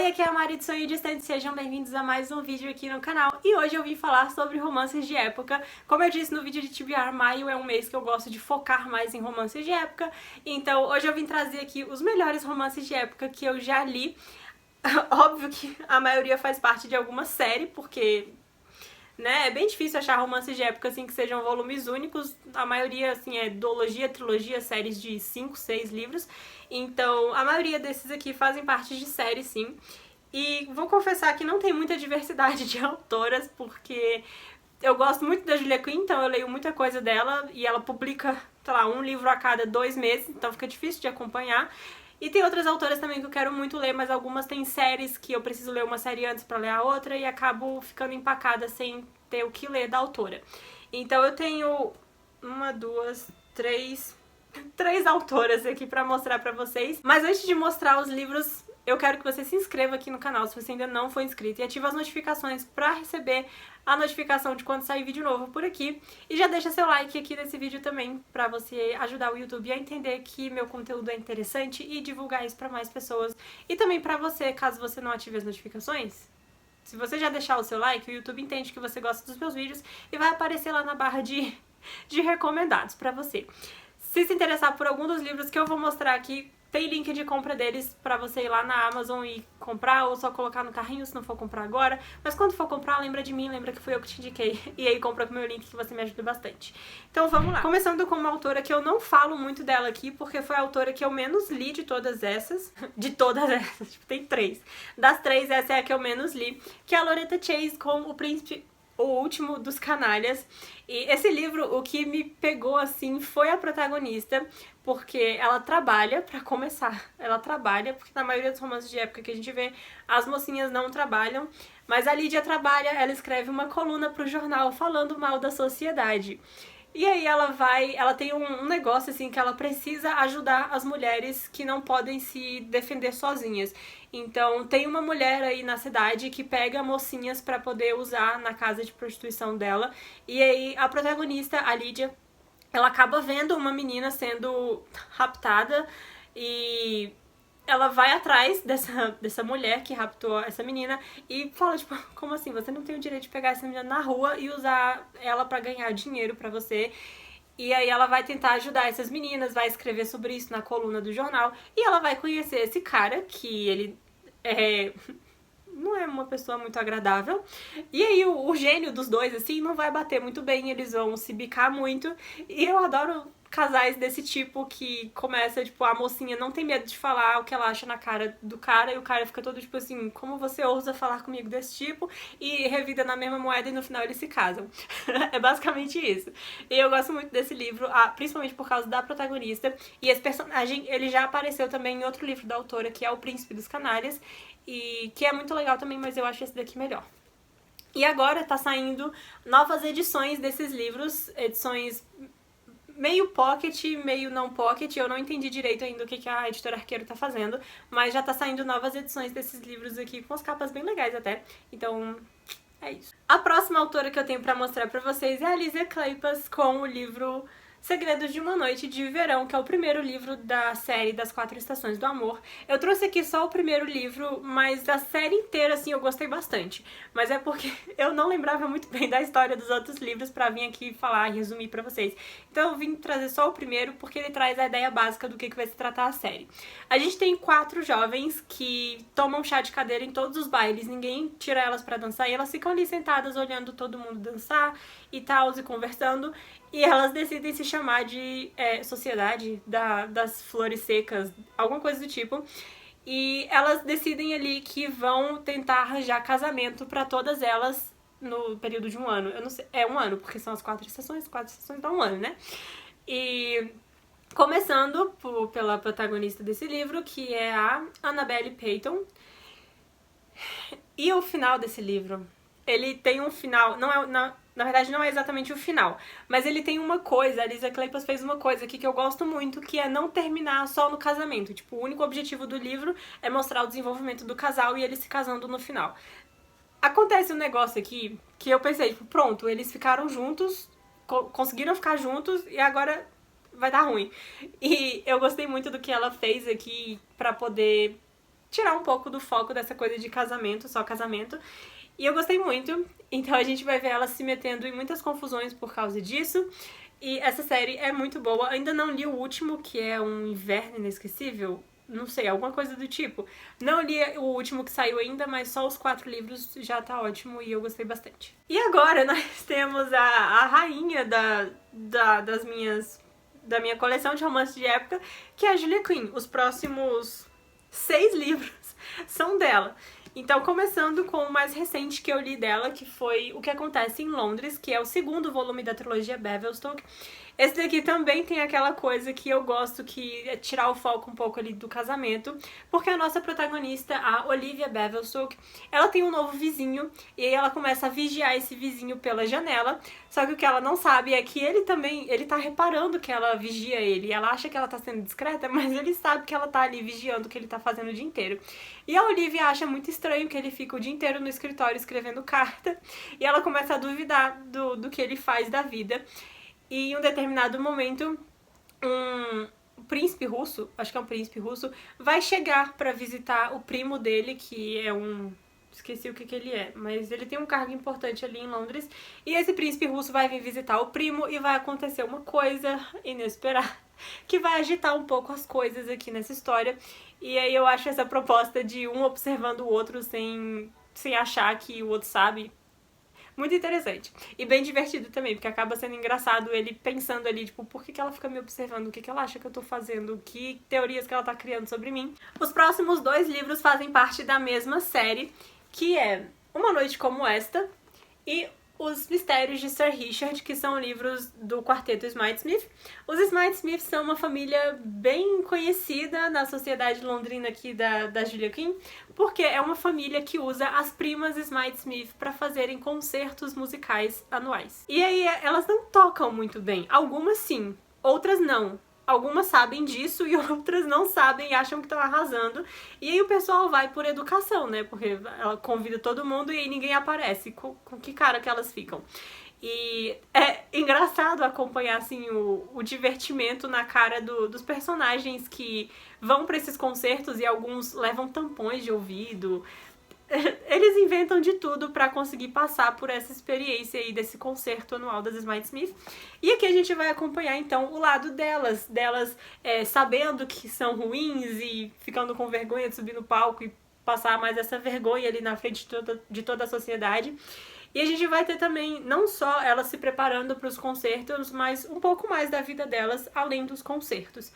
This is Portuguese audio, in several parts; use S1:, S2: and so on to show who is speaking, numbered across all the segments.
S1: Oi, aqui é a Mari de Sonho Distante, sejam bem-vindos a mais um vídeo aqui no canal. E hoje eu vim falar sobre romances de época. Como eu disse no vídeo de TBR, maio é um mês que eu gosto de focar mais em romances de época. Então hoje eu vim trazer aqui os melhores romances de época que eu já li. Óbvio que a maioria faz parte de alguma série, porque é bem difícil achar romances de época assim que sejam volumes únicos. A maioria assim é duologia, trilogia, séries de 5, 6 livros. Então, a maioria desses aqui fazem parte de séries, sim. E vou confessar que não tem muita diversidade de autoras, porque eu gosto muito da Julia Quinn, então eu leio muita coisa dela e ela publica, sei lá, um livro a cada 2 meses, então fica difícil de acompanhar. E tem outras autoras também que eu quero muito ler, mas algumas têm séries que eu preciso ler uma série antes pra ler a outra e acabo ficando empacada sem ter o que ler da autora. Então eu tenho três autoras aqui pra mostrar pra vocês. Mas antes de mostrar os livros, eu quero que você se inscreva aqui no canal se você ainda não for inscrito e ative as notificações pra receber a notificação de quando sair vídeo novo por aqui. E já deixa seu like aqui nesse vídeo também pra você ajudar o YouTube a entender que meu conteúdo é interessante e divulgar isso pra mais pessoas. E também pra você, caso você não ative as notificações, se você já deixar o seu like, o YouTube entende que você gosta dos meus vídeos e vai aparecer lá na barra de recomendados pra você. Se se interessar por algum dos livros que eu vou mostrar aqui, tem link de compra deles pra você ir lá na Amazon e comprar, ou só colocar no carrinho se não for comprar agora. Mas quando for comprar, lembra de mim, lembra que fui eu que te indiquei. E aí compra com o meu link que você me ajuda bastante. Então vamos lá. Começando com uma autora que eu não falo muito dela aqui, porque foi a autora que eu menos li de todas essas. De todas essas, tipo, tem 3. Das 3, essa é a que eu menos li, que é a Loretta Chase com O Príncipe... O Último dos Canalhas. E esse livro, o que me pegou assim foi a protagonista, porque ela trabalha, pra começar, ela trabalha, porque na maioria dos romances de época que a gente vê, as mocinhas não trabalham, mas a Lídia trabalha, ela escreve uma coluna pro jornal falando mal da sociedade. E aí ela tem um negócio assim que ela precisa ajudar as mulheres que não podem se defender sozinhas. Então tem uma mulher aí na cidade que pega mocinhas pra poder usar na casa de prostituição dela. E aí a protagonista, a Lídia, ela acaba vendo uma menina sendo raptada e ela vai atrás dessa mulher que raptou essa menina e fala, tipo, como assim? Você não tem o direito de pegar essa menina na rua e usar ela pra ganhar dinheiro pra você. E aí ela vai tentar ajudar essas meninas, vai escrever sobre isso na coluna do jornal. E ela vai conhecer esse cara, que ele não é uma pessoa muito agradável. E aí o gênio dos dois, assim, não vai bater muito bem, eles vão se bicar muito. E eu adoro casais desse tipo que começa, tipo, a mocinha não tem medo de falar o que ela acha na cara do cara e o cara fica todo tipo assim, como você ousa falar comigo desse tipo? E revida na mesma moeda e no final eles se casam. É basicamente isso. E eu gosto muito desse livro, principalmente por causa da protagonista. E esse personagem, ele já apareceu também em outro livro da autora, que é O Príncipe dos Canalhas, e que é muito legal também, mas eu acho esse daqui melhor. E agora tá saindo novas edições desses livros, edições meio pocket, meio não pocket. Eu não entendi direito ainda o que a editora Arqueiro tá fazendo, mas já tá saindo novas edições desses livros aqui, com as capas bem legais até. Então, é isso. A próxima autora que eu tenho pra mostrar pra vocês é a Lízia Kleypas com o livro Segredos de uma Noite de Verão, que é o primeiro livro da série das 4 Estações do Amor. Eu trouxe aqui só o primeiro livro, mas a série inteira, assim, eu gostei bastante. Mas é porque eu não lembrava muito bem da história dos outros livros pra vir aqui falar e resumir pra vocês. Então eu vim trazer só o primeiro, porque ele traz a ideia básica do que vai se tratar a série. A gente tem 4 jovens que tomam chá de cadeira em todos os bailes, ninguém tira elas pra dançar, e elas ficam ali sentadas olhando todo mundo dançar e tal, e conversando. E elas decidem se chamar de Sociedade das Flores Secas, alguma coisa do tipo. E elas decidem ali que vão tentar arranjar casamento pra todas elas no período de um ano. Eu não sei, é um ano, porque são as 4 estações dá um ano, né? E começando pela protagonista desse livro, que é a Annabelle Payton. E o final desse livro, ele tem um final, na verdade não é exatamente o final, mas ele tem uma coisa, a Lízia Kleypas fez uma coisa aqui que eu gosto muito, que é não terminar só no casamento. Tipo, o único objetivo do livro é mostrar o desenvolvimento do casal e eles se casando no final. Acontece um negócio aqui que eu pensei, tipo, pronto, eles ficaram juntos, conseguiram ficar juntos e agora vai dar ruim. E eu gostei muito do que ela fez aqui pra poder tirar um pouco do foco dessa coisa de casamento, só casamento. E eu gostei muito, então a gente vai ver ela se metendo em muitas confusões por causa disso. E essa série é muito boa. Ainda não li o último, que é Um Inverno Inesquecível. Não sei, alguma coisa do tipo. Não li o último que saiu ainda, mas só os 4 livros já tá ótimo e eu gostei bastante. E agora nós temos a rainha da minha coleção de romances de época, que é a Julia Quinn. Os próximos 6 livros são dela. Então, começando com o mais recente que eu li dela, que foi O que Acontece em Londres, que é o 2º volume da trilogia Bevelstoke. Esse daqui também tem aquela coisa que eu gosto, que é tirar o foco um pouco ali do casamento, porque a nossa protagonista, a Olivia Bevelstoke, ela tem um novo vizinho, e aí ela começa a vigiar esse vizinho pela janela, só que o que ela não sabe é que ele tá reparando que ela vigia ele, ela acha que ela tá sendo discreta, mas ele sabe que ela tá ali vigiando o que ele tá fazendo o dia inteiro. E a Olivia acha muito estranho que ele fica o dia inteiro no escritório escrevendo carta, e ela começa a duvidar do que ele faz da vida. E em um determinado momento, um príncipe russo, acho que é um príncipe russo, vai chegar pra visitar o primo dele, que é esqueci o que ele é, mas ele tem um cargo importante ali em Londres. E esse príncipe russo vai vir visitar o primo e vai acontecer uma coisa inesperada que vai agitar um pouco as coisas aqui nessa história. E aí eu acho essa proposta de um observando o outro sem achar que o outro sabe muito interessante. E bem divertido também, porque acaba sendo engraçado ele pensando ali, tipo, por que ela fica me observando? O que ela acha que eu tô fazendo? Que teorias que ela tá criando sobre mim? Os próximos 2 livros fazem parte da mesma série, que é Uma Noite Como Esta e Os Mistérios de Sir Richard, que são livros do quarteto Smite-Smith. Os Smite-Smith são uma família bem conhecida na sociedade londrina aqui da Julia Quinn, porque é uma família que usa as primas Smite-Smith para fazerem concertos musicais anuais. E aí elas não tocam muito bem, algumas sim, outras não. Algumas sabem disso e outras não sabem e acham que estão arrasando. E aí o pessoal vai por educação, né? Porque ela convida todo mundo e aí ninguém aparece. Com que cara que elas ficam? E é engraçado acompanhar, assim, o divertimento na cara dos personagens que vão pra esses concertos e alguns levam tampões de ouvido. Eles inventam de tudo pra conseguir passar por essa experiência aí desse concerto anual das Smite-Smith. E aqui a gente vai acompanhar então o lado delas sabendo que são ruins e ficando com vergonha de subir no palco e passar mais essa vergonha ali na frente de toda a sociedade. E a gente vai ter também não só elas se preparando para os concertos, mas um pouco mais da vida delas além dos concertos.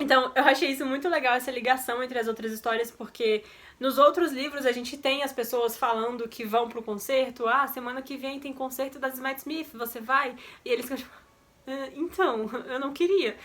S1: Então, eu achei isso muito legal, essa ligação entre as outras histórias, porque nos outros livros a gente tem as pessoas falando que vão pro concerto, semana que vem tem concerto das Smite-Smith, você vai? E eles ficam tipo, então, eu não queria.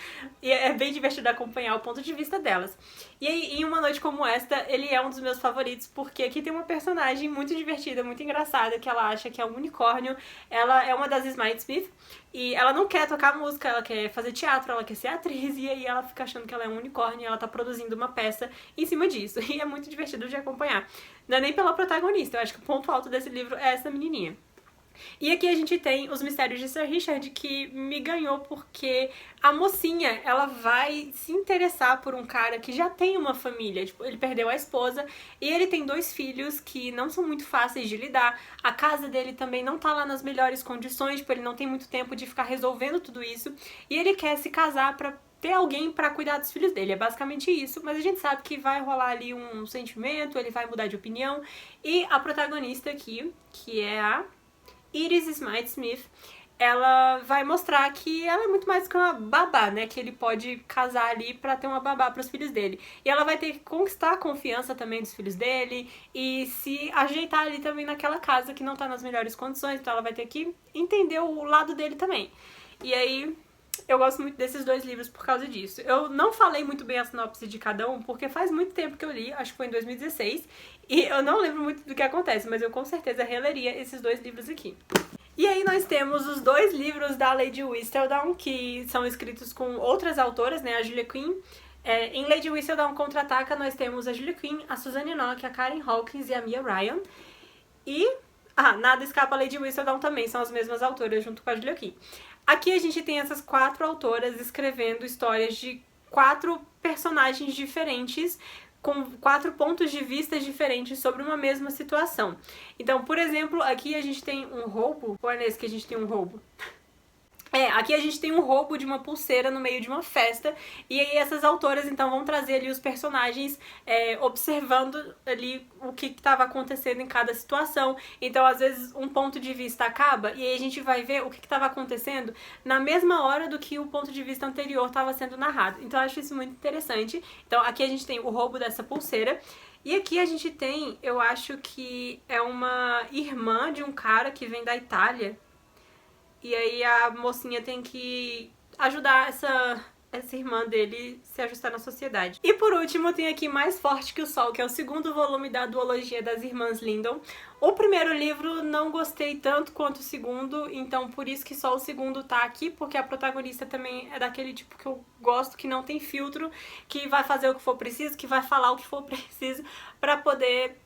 S1: E é bem divertido acompanhar o ponto de vista delas. E aí, em Uma Noite Como Esta, ele é um dos meus favoritos, porque aqui tem uma personagem muito divertida, muito engraçada, que ela acha que é um unicórnio. Ela é uma das Smite-Smith, e ela não quer tocar música, ela quer fazer teatro, ela quer ser atriz, e aí ela fica achando que ela é um unicórnio, e ela tá produzindo uma peça em cima disso. E é muito divertido de acompanhar. Não é nem pela protagonista, eu acho que o ponto alto desse livro é essa menininha. E aqui a gente tem Os Mistérios de Sir Richard, que me ganhou porque a mocinha, ela vai se interessar por um cara que já tem uma família. Tipo, ele perdeu a esposa e ele tem 2 filhos que não são muito fáceis de lidar. A casa dele também não tá lá nas melhores condições, tipo, ele não tem muito tempo de ficar resolvendo tudo isso. E ele quer se casar pra ter alguém pra cuidar dos filhos dele, é basicamente isso, mas a gente sabe que vai rolar ali um sentimento, ele vai mudar de opinião. E a protagonista aqui, que é a Iris Smite-Smith, ela vai mostrar que ela é muito mais que uma babá, né? Que ele pode casar ali pra ter uma babá pros filhos dele. E ela vai ter que conquistar a confiança também dos filhos dele e se ajeitar ali também naquela casa que não tá nas melhores condições, então ela vai ter que entender o lado dele também. E aí, eu gosto muito desses 2 livros por causa disso. Eu não falei muito bem a sinopse de cada um, porque faz muito tempo que eu li, acho que foi em 2016, e eu não lembro muito do que acontece, mas eu com certeza releria esses 2 livros aqui. E aí nós temos os 2 livros da Lady Whistledown, que são escritos com outras autoras, né, a Julia Quinn. Em Lady Whistledown Contra-Ataca nós temos a Julia Quinn, a Suzanne Nock, a Karen Hawkins e a Mia Ryan. E Nada Escapa a Lady Whistledown também são as mesmas autoras, junto com a Julia Quinn. Aqui a gente tem essas 4 autoras escrevendo histórias de 4 personagens diferentes, com 4 pontos de vista diferentes sobre uma mesma situação. Então, por exemplo, aqui a gente tem um roubo, ou é nesse que a gente tem um roubo? Aqui a gente tem um roubo de uma pulseira no meio de uma festa, e aí essas autoras então vão trazer ali os personagens observando ali o que estava acontecendo em cada situação. Então às vezes um ponto de vista acaba, e aí a gente vai ver o que estava acontecendo na mesma hora do que o ponto de vista anterior estava sendo narrado. Então eu acho isso muito interessante. Então aqui a gente tem o roubo dessa pulseira, e aqui a gente tem, eu acho que é uma irmã de um cara que vem da Itália. E aí a mocinha tem que ajudar essa irmã dele se ajustar na sociedade. E por último, tem aqui Mais Forte que o Sol, que é o segundo volume da duologia das Irmãs Lindon. O primeiro livro não gostei tanto quanto o segundo, então por isso que só o segundo tá aqui, porque a protagonista também é daquele tipo que eu gosto, que não tem filtro, que vai fazer o que for preciso, que vai falar o que for preciso pra poder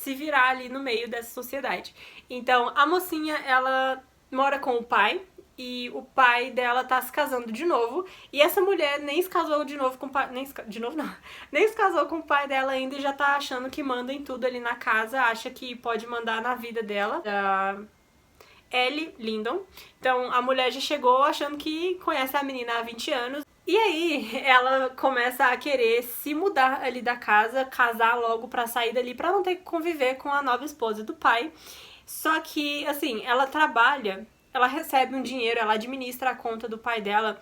S1: se virar ali no meio dessa sociedade. Então a mocinha, ela mora com o pai, e o pai dela tá se casando de novo, e essa mulher nem se casou de novo com o pai, nem se casou com o pai dela ainda, e já tá achando que manda em tudo ali na casa, acha que pode mandar na vida dela, da Ellie Lindon. Então a mulher já chegou achando que conhece a menina há 20 anos, e aí ela começa a querer se mudar ali da casa, casar logo pra sair dali, pra não ter que conviver com a nova esposa do pai. Só que, assim, ela trabalha, ela recebe um dinheiro, ela administra a conta do pai dela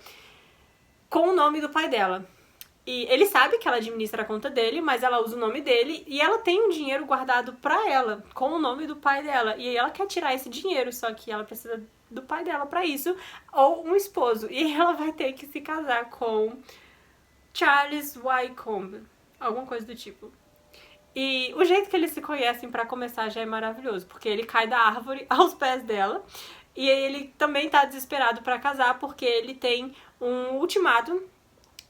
S1: com o nome do pai dela. E ele sabe que ela administra a conta dele, mas ela usa o nome dele, e ela tem um dinheiro guardado pra ela, com o nome do pai dela. E aí ela quer tirar esse dinheiro, só que ela precisa do pai dela pra isso, ou um esposo. E ela vai ter que se casar com Charles Wycombe, alguma coisa do tipo. E o jeito que eles se conhecem pra começar já é maravilhoso, porque ele cai da árvore aos pés dela, e aí ele também tá desesperado pra casar, porque ele tem um ultimato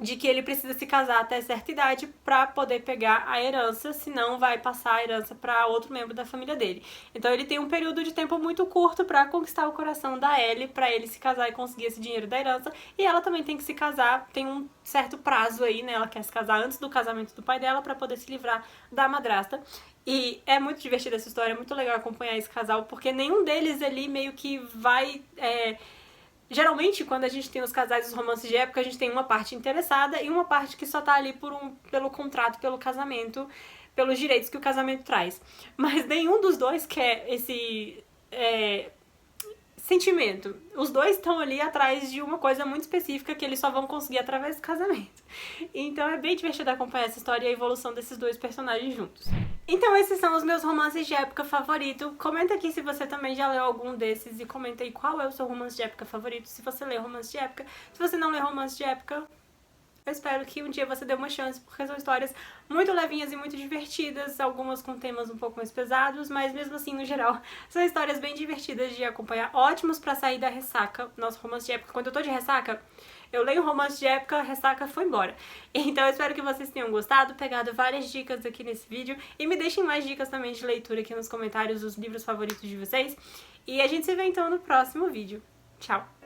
S1: de que ele precisa se casar até certa idade pra poder pegar a herança, senão vai passar a herança pra outro membro da família dele. Então ele tem um período de tempo muito curto pra conquistar o coração da Ellie, pra ele se casar e conseguir esse dinheiro da herança, e ela também tem que se casar, tem um certo prazo aí, né, ela quer se casar antes do casamento do pai dela pra poder se livrar da madrasta. E é muito divertida essa história, é muito legal acompanhar esse casal, porque nenhum deles ali meio que vai... Geralmente, quando a gente tem os casais dos romances de época, a gente tem uma parte interessada e uma parte que só tá ali pelo contrato, pelo casamento, pelos direitos que o casamento traz. Mas nenhum dos dois quer esse sentimento. Os dois estão ali atrás de uma coisa muito específica que eles só vão conseguir através do casamento. Então é bem divertido acompanhar essa história e a evolução desses dois personagens juntos. Então esses são os meus romances de época favorito. Comenta aqui se você também já leu algum desses e comenta aí qual é o seu romance de época favorito, se você lê romance de época. Se você não lê romance de época, eu espero que um dia você dê uma chance, porque são histórias muito levinhas e muito divertidas, algumas com temas um pouco mais pesados, mas mesmo assim, no geral, são histórias bem divertidas de acompanhar, ótimos pra sair da ressaca. Nosso romance de época, quando eu tô de ressaca, eu leio romance de época, a ressaca foi embora. Então eu espero que vocês tenham gostado, pegado várias dicas aqui nesse vídeo, e me deixem mais dicas também de leitura aqui nos comentários dos livros favoritos de vocês. E a gente se vê então no próximo vídeo. Tchau!